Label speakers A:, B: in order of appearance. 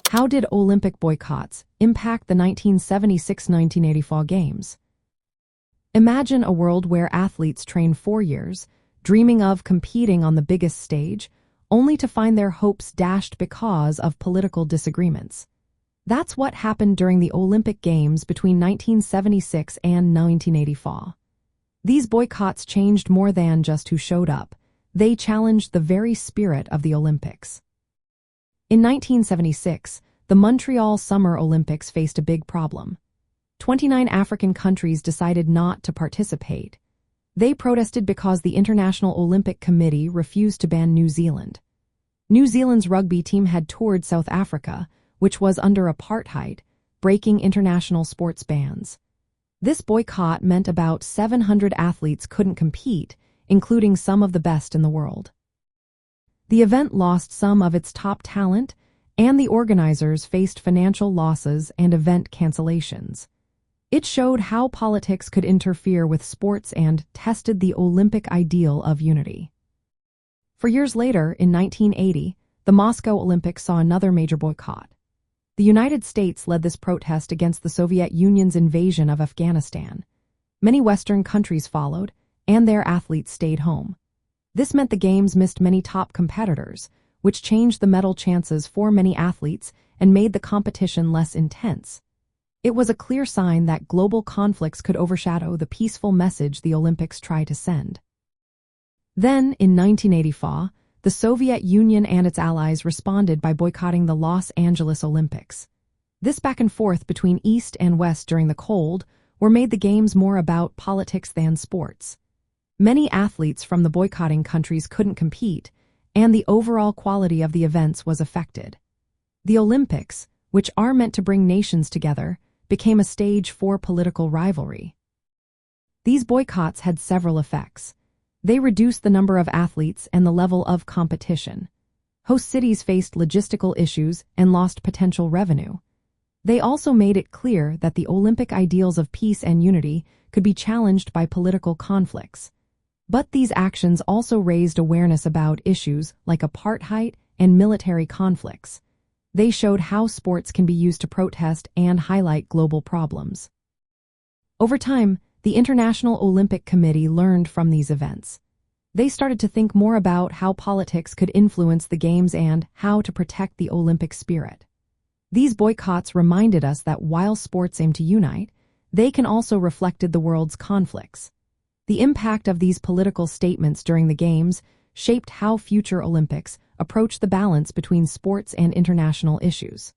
A: How did Olympic boycotts impact the 1976-1984 Games? Imagine a world where athletes train 4 years, dreaming of competing on the biggest stage, only to find their hopes dashed because of political disagreements. That's what happened during the Olympic Games between 1976 and 1984. These boycotts changed more than just who showed up. They challenged the very spirit of the Olympics. In 1976, the Montreal Summer Olympics faced a big problem. 29 African countries decided not to participate. They protested because the International Olympic Committee refused to ban New Zealand. New Zealand's rugby team had toured South Africa, which was under apartheid, breaking international sports bans. This boycott meant about 700 athletes couldn't compete, including some of the best in the world. The event lost some of its top talent, and the organizers faced financial losses and event cancellations. It showed how politics could interfere with sports and tested the Olympic ideal of unity. For years later, in 1980, the Moscow Olympics saw another major boycott. The United States led this protest against the Soviet Union's invasion of Afghanistan. Many Western countries followed, and their athletes stayed home. This meant the Games missed many top competitors, which changed the medal chances for many athletes and made the competition less intense. It was a clear sign that global conflicts could overshadow the peaceful message the Olympics tried to send. Then, in 1984, the Soviet Union and its allies responded by boycotting the Los Angeles Olympics. This back and forth between East and West during the Cold War made the Games more about politics than sports. Many athletes from the boycotting countries couldn't compete, and the overall quality of the events was affected. The Olympics, which are meant to bring nations together, became a stage for political rivalry. These boycotts had several effects. They reduced the number of athletes and the level of competition. Host cities faced logistical issues and lost potential revenue. They also made it clear that the Olympic ideals of peace and unity could be challenged by political conflicts. But these actions also raised awareness about issues like apartheid and military conflicts. They showed how sports can be used to protest and highlight global problems. Over time, the International Olympic Committee learned from these events. They started to think more about how politics could influence the Games and how to protect the Olympic spirit. These boycotts reminded us that while sports aim to unite, they can also reflect the world's conflicts. The impact of these political statements during the Games shaped how future Olympics approach the balance between sports and international issues.